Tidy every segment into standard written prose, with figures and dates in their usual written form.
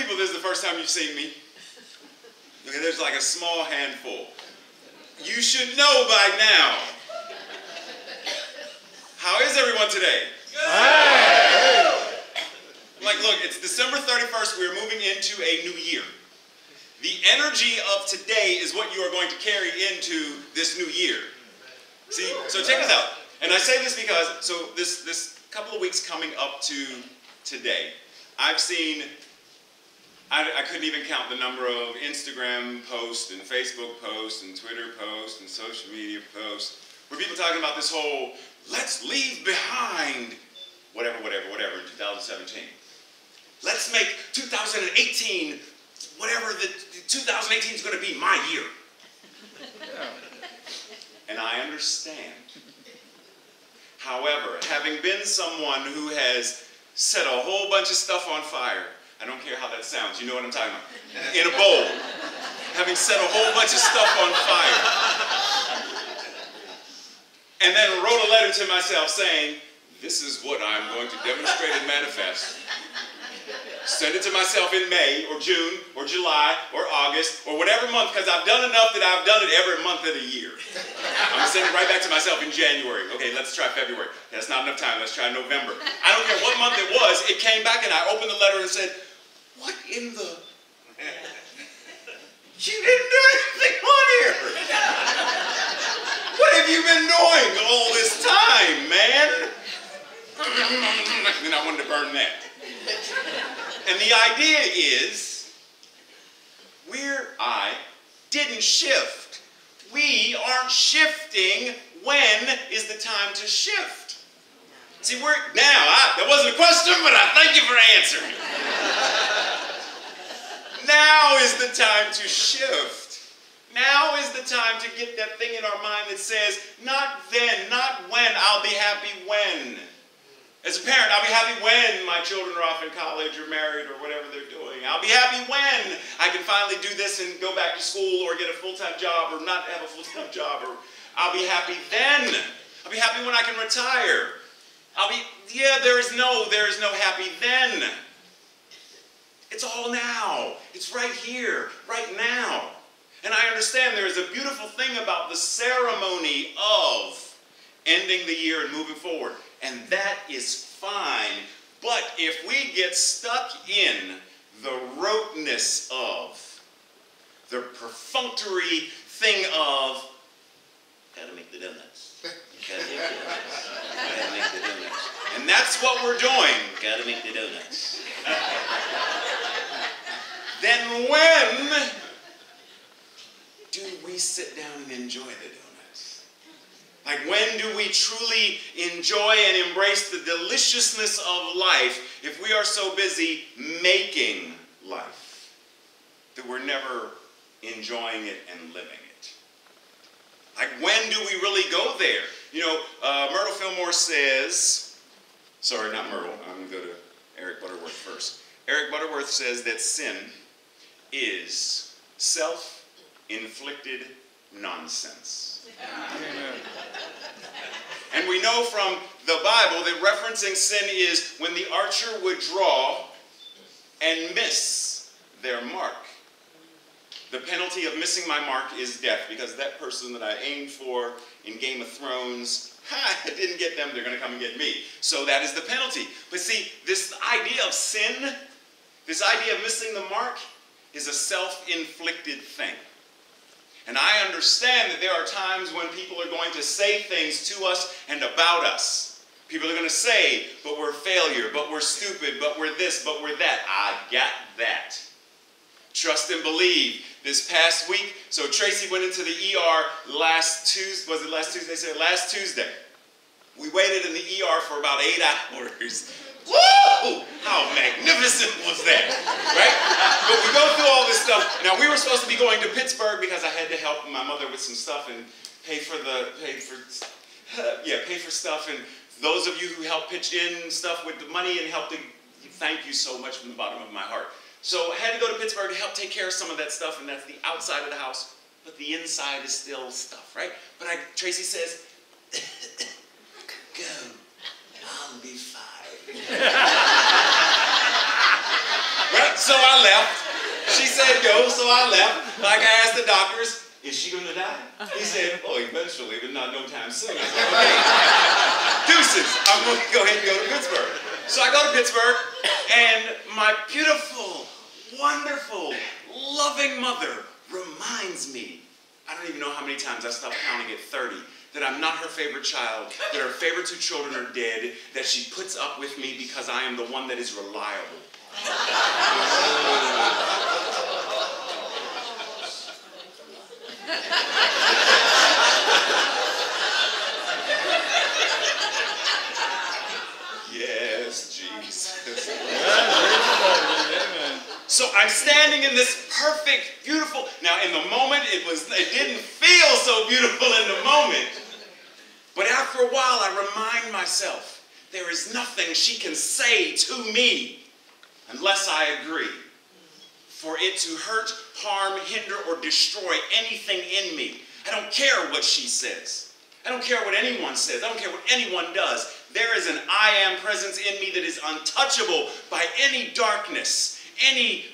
people this is the first time you've seen me? Okay, there's like a small handful. You should know by now. How is everyone today? Good. Like, look, it's December 31st. We're moving into a new year. The energy of today is what you are going to carry into this new year. See, so check this out. And I say this because, so this couple of weeks coming up to today, I've seen, I couldn't even count the number of Instagram posts and Facebook posts and Twitter posts and social media posts where people talking about this whole, let's leave behind whatever in 2017. Let's make 2018, whatever the 2018 is going to be, my year. And I understand. However, having been someone who has set a whole bunch of stuff on fire, I don't care how that sounds, you know what I'm talking about, in a bowl, having set a whole bunch of stuff on fire, and then wrote a letter to myself saying, this is what I'm going to demonstrate and manifest. Send it to myself in May, or June, or July, or August, or whatever month, because I've done enough that I've done it every month of the year. I'm going to send it right back to myself in January. Okay, let's try February. That's not enough time. Let's try November. I don't care what month it was. It came back, and I opened the letter and said, what in the... You didn't do anything on here. What have you been doing all this time, man? And I wanted to burn that. And the idea is, I didn't shift. We aren't shifting. When is the time to shift? See, that wasn't a question, but I thank you for answering. Now is the time to shift. Now is the time to get that thing in our mind that says, not then, not when, I'll be happy when. As a parent, I'll be happy when my children are off in college or married or whatever they're doing. I'll be happy when I can finally do this and go back to school or get a full-time job or not have a full-time job. Or I'll be happy then. I'll be happy when I can retire. There is no happy then. It's all now. It's right here, right now. And I understand there is a beautiful thing about the ceremony of ending the year and moving forward. And that is fine. But if we get stuck in the roteness of, the perfunctory thing of, gotta make the donuts. Gotta make the donuts. Gotta make the donuts. And that's what we're doing. Gotta make the donuts. Then when do we sit down and enjoy the donuts? Like, when do we truly enjoy and embrace the deliciousness of life if we are so busy making life that we're never enjoying it and living it? Like, when do we really go there? You know, Myrtle Fillmore says, sorry, not Myrtle, I'm going to go to Eric Butterworth first. Eric Butterworth says that sin is self-inflicted nonsense. Amen. And we know from the Bible that referencing sin is when the archer would draw and miss their mark. The penalty of missing my mark is death, because that person that I aimed for in Game of Thrones, I didn't get them, they're going to come and get me. So that is the penalty. But see, this idea of sin, this idea of missing the mark, is a self-inflicted thing. And I understand that there are times when people are going to say things to us and about us. People are going to say, but we're a failure, but we're stupid, but we're this, but we're that. I got that. Trust and believe. This past week, so Tracy went into the ER last Tuesday, was it last Tuesday? They said last Tuesday. We waited in the ER for about 8 hours. Woo! How magnificent was that, right? But we go through all this stuff. Now, we were supposed to be going to Pittsburgh because I had to help my mother with some stuff and pay for stuff. And those of you who helped pitch in stuff with the money and helped, thank you so much from the bottom of my heart. So I had to go to Pittsburgh to help take care of some of that stuff, and that's the outside of the house, but the inside is still stuff, right? But Tracy says, go, I'll be fine. Right? So I left. She said go, so I left. Like I asked the doctors, is she going to die? He said, oh, eventually, but not no time soon. I said, okay, deuces. I'm going to go ahead and go to Pittsburgh. So I go to Pittsburgh, and my beautiful, wonderful, loving mother reminds me, I don't even know how many times, I stopped counting at 30, that I'm not her favorite child, that her favorite 2 children are dead, that she puts up with me because I am the one that is reliable. Yes, Jesus. So I'm standing in this perfect, beautiful, now in the moment it didn't feel so beautiful in the moment, but after a while I remind myself there is nothing she can say to me unless I agree for it to hurt, harm, hinder, or destroy anything in me. I don't care what she says. I don't care what anyone says. I don't care what anyone does. There is an I am presence in me that is untouchable by any darkness, any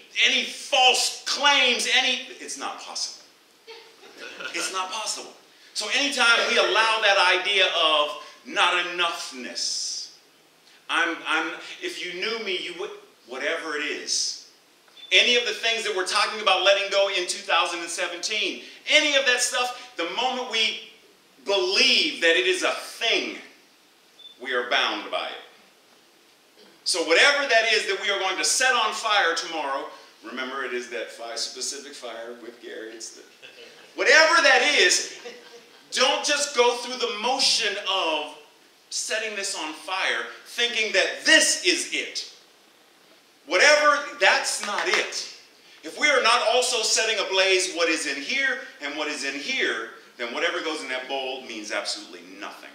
false claims, it's not possible. It's not possible. So anytime we allow that idea of not enoughness, if you knew me, you would, whatever it is, any of the things that we're talking about letting go in 2017, any of that stuff, the moment we believe that it is a thing, we are bound by it. So whatever that is that we are going to set on fire tomorrow, remember it is that specific fire with Gary. Whatever that is, don't just go through the motion of setting this on fire thinking that this is it. Whatever, that's not it. If we are not also setting ablaze what is in here and what is in here, then whatever goes in that bowl means absolutely nothing.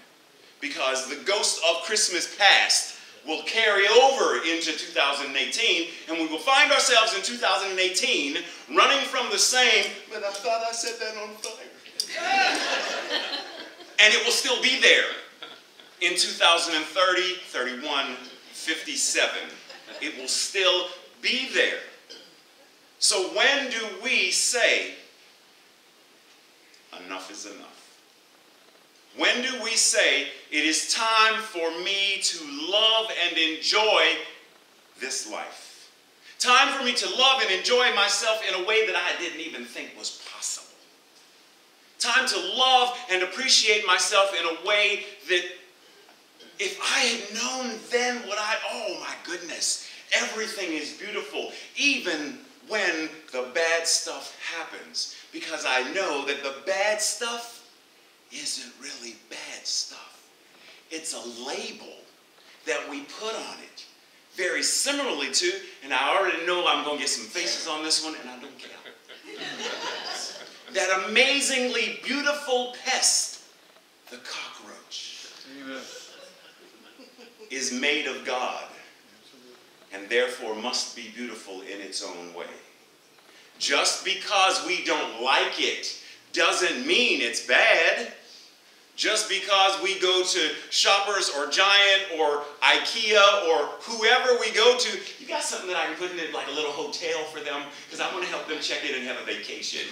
Because the ghost of Christmas past will carry over into 2018, and we will find ourselves in 2018 running from the same, but I thought I set that on fire. And it will still be there in 2030, 31, 57. It will still be there. So when do we say, enough is enough? When do we say, it is time for me to love and enjoy this life? Time for me to love and enjoy myself in a way that I didn't even think was possible. Time to love and appreciate myself in a way that if I had known then oh my goodness, everything is beautiful, even when the bad stuff happens. Because I know that the bad stuff isn't really bad stuff. It's a label that we put on it. Very similarly to, and I already know I'm going to get some faces on this one, and I don't care. That amazingly beautiful pest, the cockroach, is made of God, and therefore must be beautiful in its own way. Just because we don't like it doesn't mean it's bad. Just because we go to Shoppers or Giant or IKEA or whoever we go to, you got something that I can put in like a little hotel for them because I want to help them check in and have a vacation.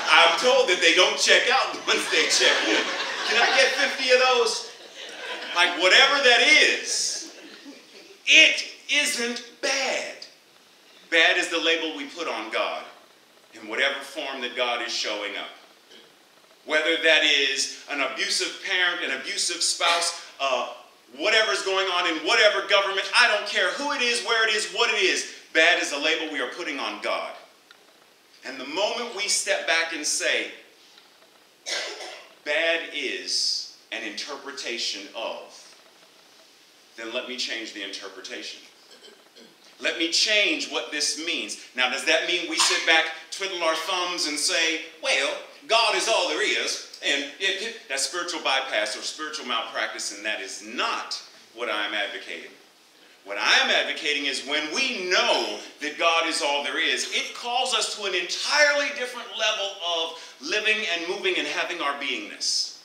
I'm told that they don't check out once they check in. Can I get 50 of those? Like whatever that is, it isn't bad. Bad is the label we put on God in whatever form that God is showing up. Whether that is an abusive parent, an abusive spouse, whatever's going on in whatever government, I don't care who it is, where it is, what it is. Bad is a label we are putting on God. And the moment we step back and say, bad is an interpretation of, then let me change the interpretation. Let me change what this means. Now, does that mean we sit back, twiddle our thumbs, and say, well, God is all there is, and that's spiritual bypass or spiritual malpractice, and that is not what I'm advocating. What I'm advocating is when we know that God is all there is, it calls us to an entirely different level of living and moving and having our beingness.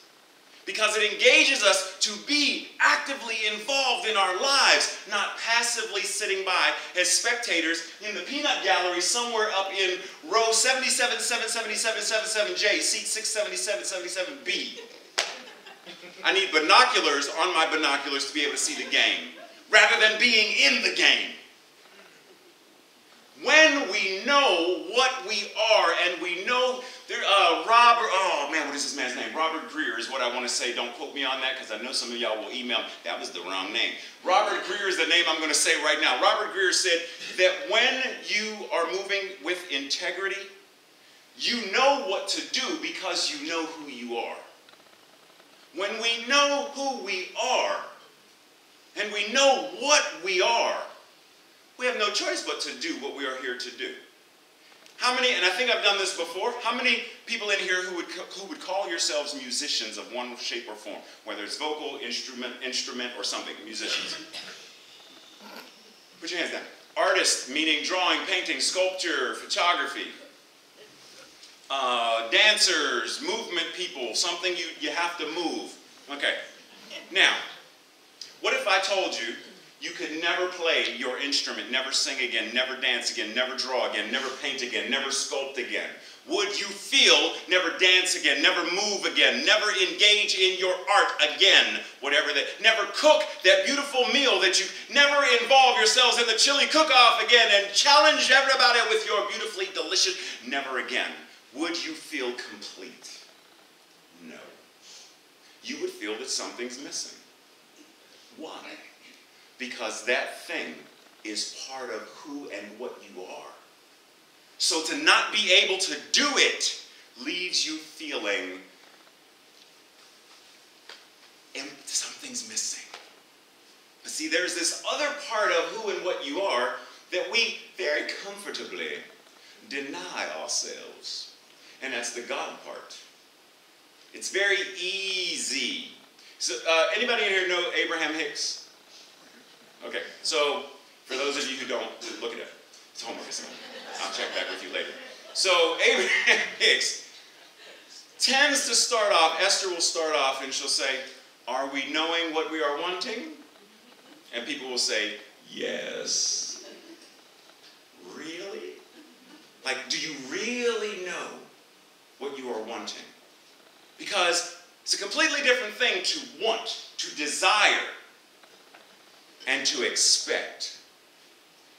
Because it engages us us to be actively involved in our lives, not passively sitting by as spectators in the peanut gallery somewhere up in row 77, 777, 77J, seat 677, 77B. I need binoculars on my binoculars to be able to see the game, rather than being in the game. When we know what we are, and we know, what is this man's name? Robert Greer is what I want to say. Don't quote me on that, because I know some of y'all will email me. That was the wrong name. Robert Greer is the name I'm going to say right now. Robert Greer said that when you are moving with integrity, you know what to do because you know who you are. When we know who we are, and we know what we are, we have no choice but to do what we are here to do. How many, and I think I've done this before, how many people in here who would call yourselves musicians of one shape or form, whether it's vocal, instrument, or something, musicians? Put your hands down. Artists, meaning drawing, painting, sculpture, photography. Dancers, movement people, something you have to move. Okay. Now, what if I told you you could never play your instrument, never sing again, never dance again, never draw again, never paint again, never sculpt again? Would you feel, never dance again, never move again, never engage in your art again, whatever that, never cook that beautiful meal that you, never involve yourselves in the chili cook-off again and challenge everybody with your beautifully delicious, never again? Would you feel complete? No. You would feel that something's missing. Why? Because that thing is part of who and what you are. So to not be able to do it leaves you feeling something's missing. But see, there's this other part of who and what you are that we very comfortably deny ourselves. And that's the God part. It's very easy. So, anybody in here know Abraham Hicks? Okay, so for those of you who don't, look at it. It's homework assignment. I'll check back with you later. So Abraham Hicks tends to start off, Esther will start off and she'll say, are we knowing what we are wanting? And people will say, yes. Really? Like, do you really know what you are wanting? Because it's a completely different thing to want, to desire, and to expect.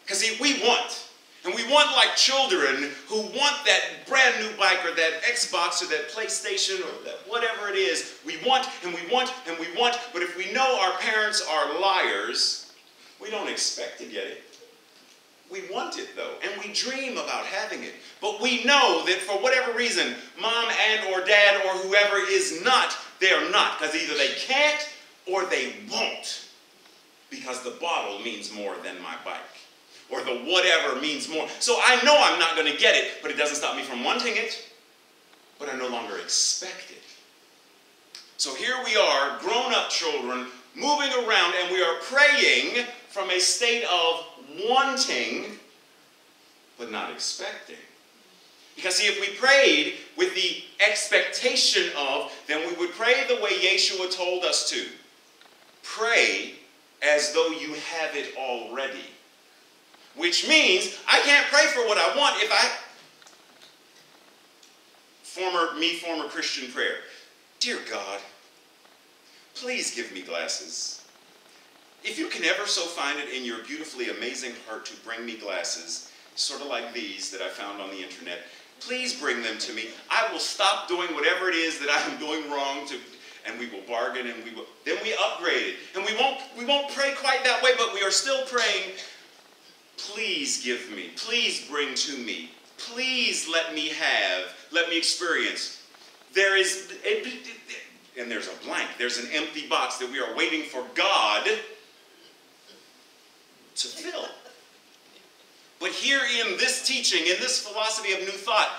Because see, we want. And we want like children who want that brand new bike or that Xbox or that PlayStation or that whatever it is. We want and we want and we want. But if we know our parents are liars, we don't expect to get it. We want it though, and we dream about having it. But we know that for whatever reason, mom and or dad or whoever is not, they are not. Because either they can't or they won't. Because the bottle means more than my bike. Or the whatever means more. So I know I'm not going to get it, but it doesn't stop me from wanting it. But I no longer expect it. So here we are, grown-up children, moving around, and we are praying from a state of wanting, but not expecting. Because see, if we prayed with the expectation of, then we would pray the way Yeshua told us to. Pray as though you have it already. Which means I can't pray for what I want if I... Former Christian prayer. Dear God, please give me glasses. If you can ever so find it in your beautifully amazing heart to bring me glasses, sort of like these that I found on the internet, please bring them to me. I will stop doing whatever it is that I am doing wrong to... And we will bargain, and we will. Then we upgrade it, and we won't pray quite that way, but we are still praying. Please give me. Please bring to me. Please let me have. Let me experience. There is, and there's a blank. There's an empty box that we are waiting for God to fill. But here in this teaching, in this philosophy of New Thought,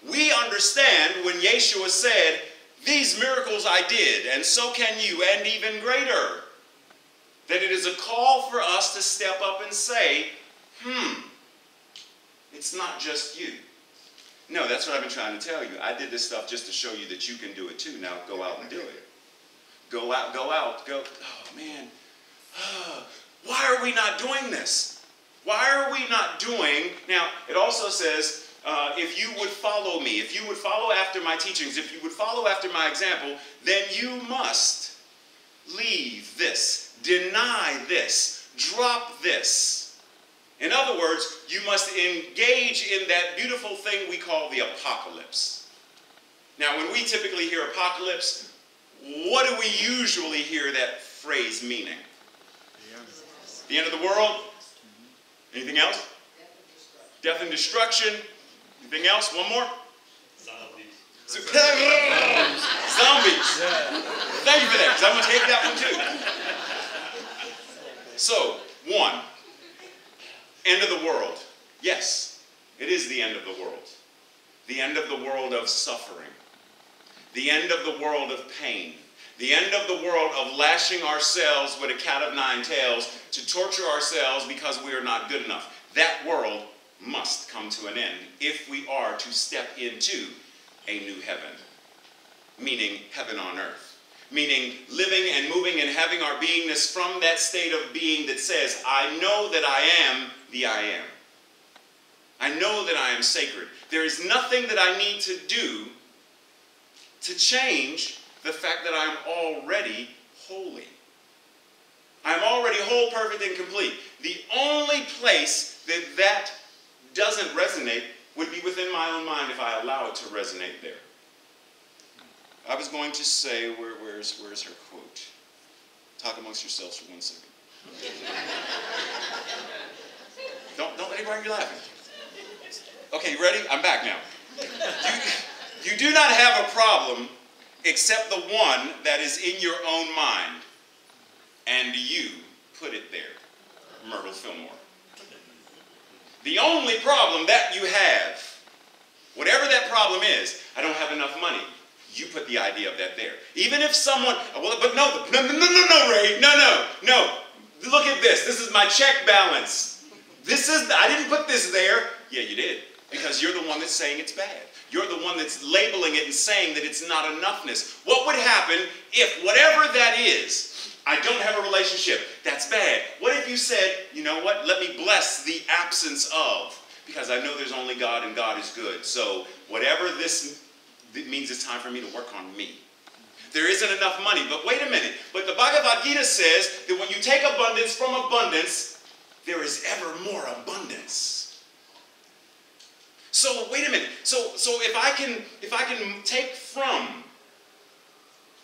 we understand when Yeshua said, these miracles I did, and so can you, and even greater. That it is a call for us to step up and say, it's not just you. No, that's what I've been trying to tell you. I did this stuff just to show you that you can do it too. Now go out and do it. Go out, go. Oh, man. Why are we not doing this? Why are we not doing? Now, it also says, if you would follow me, if you would follow after my teachings, if you would follow after my example, then you must leave this, deny this, drop this. In other words, you must engage in that beautiful thing we call the apocalypse. Now, when we typically hear apocalypse, what do we usually hear that phrase meaning? The end of the world? Anything else? Death and destruction. Anything else? One more? Zombies. Zombies. Thank you for that, because I'm going to take that one too. So, one, end of the world. Yes, it is the end of the world. The end of the world of suffering. The end of the world of pain. The end of the world of lashing ourselves with a cat of nine tails to torture ourselves because we are not good enough. That world must come to an end if we are to step into a new heaven, meaning heaven on earth, meaning living and moving and having our beingness from that state of being that says, I know that I am the I am. I know that I am sacred. There is nothing that I need to do to change the fact that I'm already holy. I'm already whole, perfect, and complete. The only place that that doesn't resonate would be within my own mind if I allow it to resonate there. I was going to say, where's her quote? Talk amongst yourselves for 1 second. Don't let anybody be laughing. Okay, you ready? I'm back now. You do not have a problem except the one that is in your own mind, and you put it there. Myrtle Fillmore. The only problem that you have, whatever that problem is, I don't have enough money. You put the idea of that there. Even if someone, well, but no, Ray, no. Look at this. This is my check balance. I didn't put this there. Yeah, you did. Because you're the one that's saying it's bad. You're the one that's labeling it and saying that it's not enoughness. What would happen if whatever that is, I don't have a relationship, that's bad. What if you said, you know what, let me bless the absence of, because I know there's only God and God is good. So whatever this means, it's time for me to work on me. There isn't enough money, but wait a minute. But the Bhagavad Gita says that when you take abundance from abundance, there is ever more abundance. So wait a minute. So if I can take from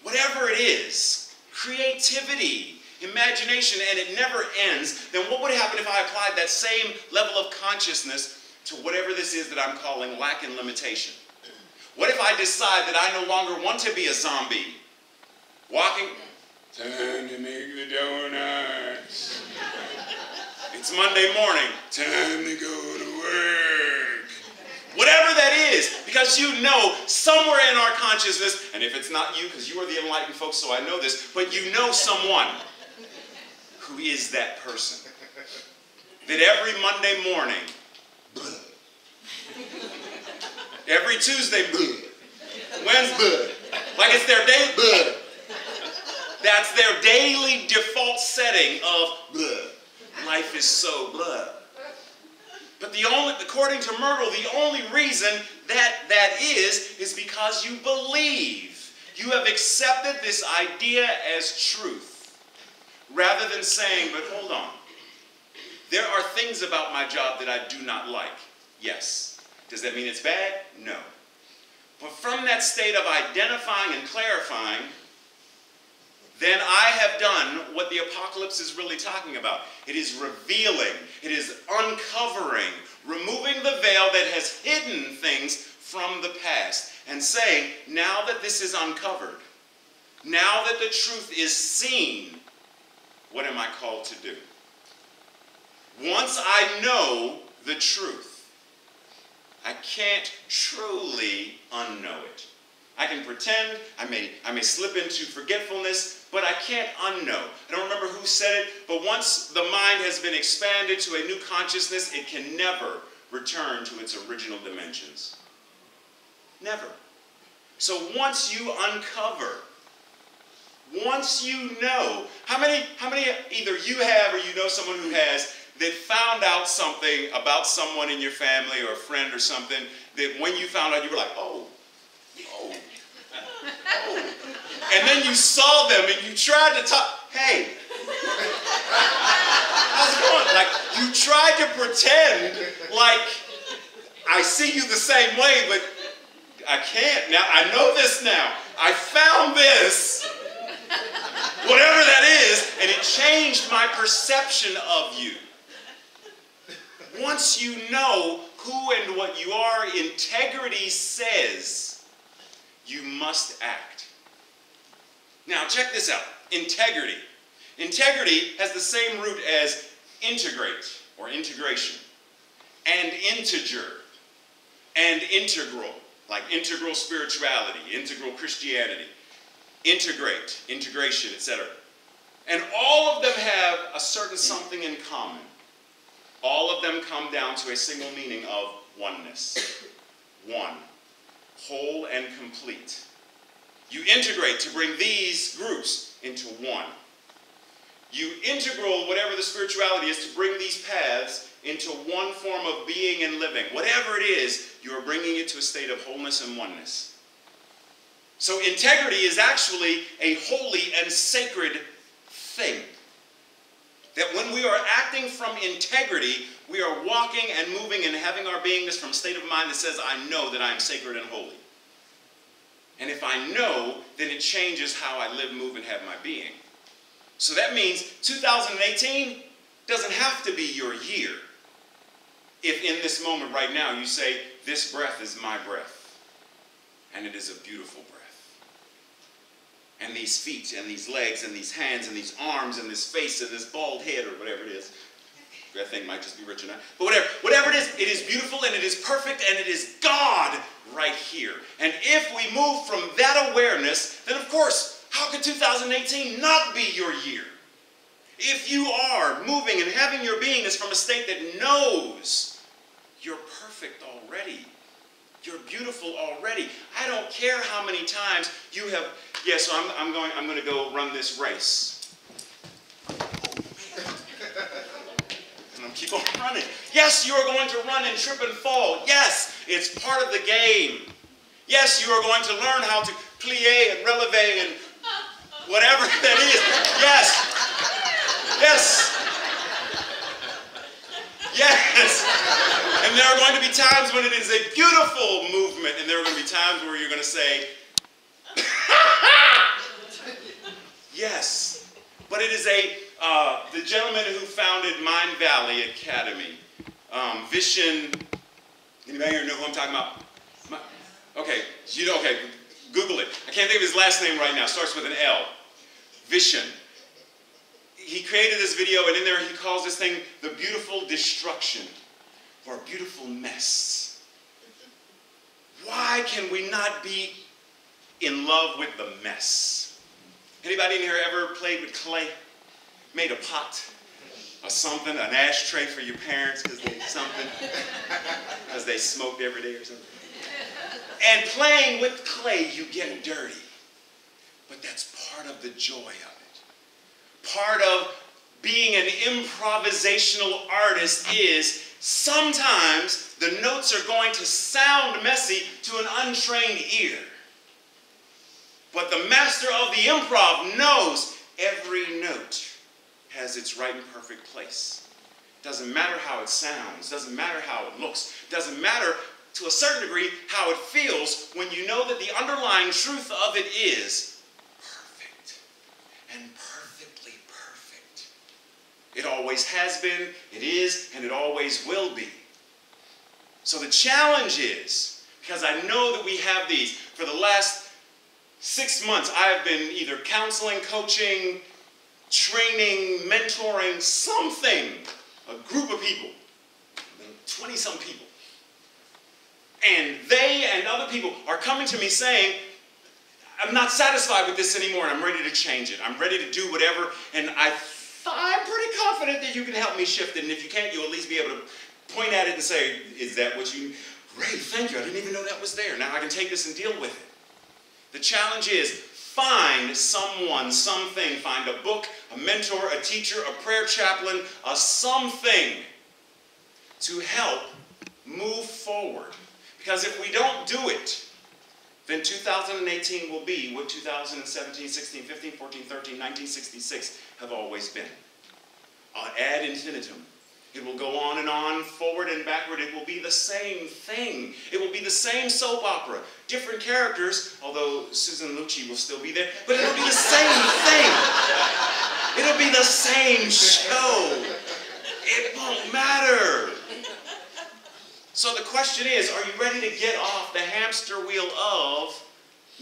whatever it is, creativity, imagination, and it never ends, then what would happen if I applied that same level of consciousness to whatever this is that I'm calling lack and limitation? What if I decide that I no longer want to be a zombie? Walking, time to make the donuts. It's Monday morning, time to go to work. Whatever that is, because you know somewhere in our consciousness, and if it's not you, because you are the enlightened folks, so I know this, but you know someone who is that person. That every Monday morning, every Tuesday, Wednesday, like it's their day, that's their daily default setting of life is so blah. But according to Myrtle, the only reason that is because you believe. You have accepted this idea as truth. Rather than saying, but hold on. There are things about my job that I do not like. Yes. Does that mean it's bad? No. But from that state of identifying and clarifying, then I have done what the apocalypse is really talking about. It is revealing. It is uncovering, removing the veil that has hidden things from the past and saying, now that this is uncovered, now that the truth is seen, what am I called to do? Once I know the truth, I can't truly unknow it. I can pretend, I may slip into forgetfulness, but I can't unknow. I don't remember who said it, but once the mind has been expanded to a new consciousness, it can never return to its original dimensions. Never. So once you uncover, Once you know, how many either you have or you know someone who has, that found out something about someone in your family or a friend or something that when you found out you were like, oh. And then you saw them and you tried to talk, hey, how's it going? Like, you tried to pretend like I see you the same way, but I can't now. I know this now. I found this. Whatever that is, and it changed my perception of you. Once you know who and what you are, integrity says you must act. Now, check this out. Integrity. Integrity has the same root as integrate or integration, and integer, and integral, like integral spirituality, integral Christianity, integrate, integration, etc. And all of them have a certain something in common. All of them come down to a single meaning of oneness. One. Whole and complete. You integrate to bring these groups into one. You integral whatever the spirituality is to bring these paths into one form of being and living. Whatever it is, you are bringing it to a state of wholeness and oneness. So integrity is actually a holy and sacred thing. That when we are acting from integrity, we are walking and moving and having our beingness from a state of mind that says, I know that I am sacred and holy. And if I know, then it changes how I live, move, and have my being. So that means 2018 doesn't have to be your year. If in this moment right now you say, this breath is my breath, and it is a beautiful breath. And these feet and these legs and these hands and these arms and this face and this bald head or whatever it is. That thing might just be rich enough. But whatever it is beautiful and it is perfect and it is God right here. And if we move from that awareness, then of course, how could 2018 not be your year? If you are moving and having your beingness from a state that knows you're perfect already. You're beautiful already. I don't care how many times you have, yeah, so I'm going to go run this race. Oh, man. And I'm keep on running. Yes, you are going to run and trip and fall. Yes, it's part of the game. Yes, you are going to learn how to plie and releve and whatever that is. Yes. Yes. Yes. And there are going to be times when it is a beautiful movement, and there are going to be times where you're going to say, yes. But it is the gentleman who founded Mind Valley Academy, Vishen, anybody here know who I'm talking about? Okay, okay, Google it. I can't think of his last name right now. Starts with an L. Vishen. He created this video, and in there he calls this thing the beautiful destruction, or a beautiful mess. Why can we not be in love with the mess? Anybody in here ever played with clay? Made a pot or something, an ashtray for your parents because they smoked every day or something? And playing with clay, you get dirty. But that's part of the joy of it. Part of being an improvisational artist is sometimes the notes are going to sound messy to an untrained ear. But the master of the improv knows every note has its right and perfect place. Doesn't matter how it sounds, doesn't matter how it looks, doesn't matter to a certain degree how it feels when you know that the underlying truth of it is perfect and perfectly perfect. It always has been, it is, and it always will be. So the challenge is, because I know that we have these, for the last 6 months I have been either counseling, coaching, training, mentoring, something, a group of people, 20-some people. And they and other people are coming to me saying, I'm not satisfied with this anymore and I'm ready to change it. I'm ready to do whatever, and I'm pretty confident that you can help me shift it, and if you can't, you'll at least be able to point at it and say, is that what you, Ray, thank you, I didn't even know that was there. Now I can take this and deal with it. The challenge is, find someone, something, find a book, a mentor, a teacher, a prayer chaplain, a something to help move forward. Because if we don't do it, then 2018 will be what 2017, 16, 15, 14, 13, 1966 have always been. Ad infinitum. It will go on, forward and backward. It will be the same thing. It will be the same soap opera. Different characters, although Susan Lucci will still be there, but it'll be the same thing. It'll be the same show. It won't matter. So the question is, are you ready to get off the hamster wheel of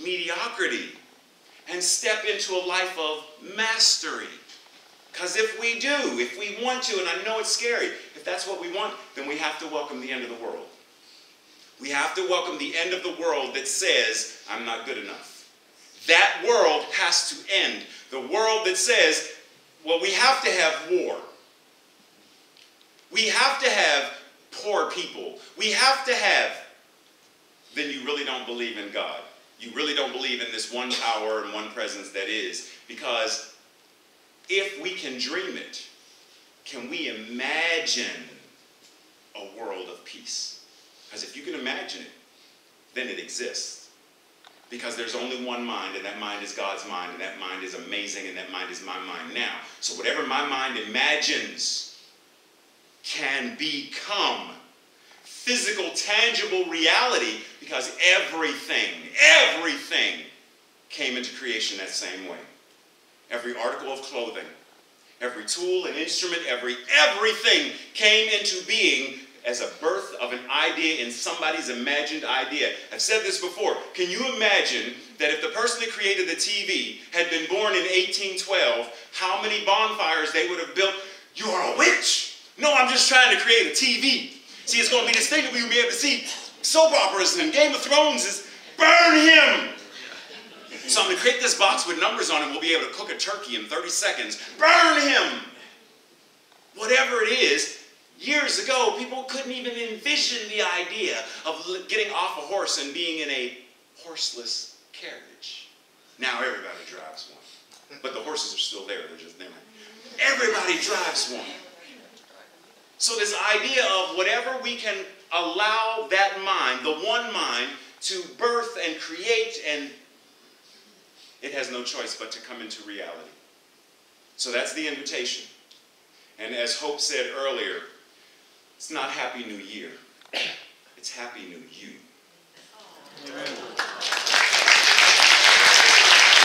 mediocrity and step into a life of mastery? Because if we do, if we want to, and I know it's scary, if that's what we want, then we have to welcome the end of the world. We have to welcome the end of the world that says, I'm not good enough. That world has to end. The world that says, well, we have to have war. We have to have poor people. We have to have, then you really don't believe in God. You really don't believe in this one power and one presence that is. Because if we can dream it, can we imagine a world of peace? Because if you can imagine it, then it exists. Because there's only one mind, and that mind is God's mind, and that mind is amazing, and that mind is my mind now. So whatever my mind imagines can become physical, tangible reality, because everything came into creation that same way. Every article of clothing, every tool and instrument, everything came into being as a birth of an idea in somebody's imagined idea. I've said this before. Can you imagine that if the person that created the TV had been born in 1812, how many bonfires they would have built? You are a witch. No, I'm just trying to create a TV. See, it's going to be this thing that we'll be able to see soap operas and Game of Thrones is burn him. So I'm going to create this box with numbers on it. We'll be able to cook a turkey in 30 seconds. Burn him! Whatever it is, years ago, people couldn't even envision the idea of getting off a horse and being in a horseless carriage. Now everybody drives one. But the horses are still there. They're just there. Everybody drives one. So this idea of whatever we can allow that mind, the one mind, to birth and create, and it has no choice but to come into reality. So that's the invitation. And as Hope said earlier, it's not Happy New Year. It's Happy New You. Amen.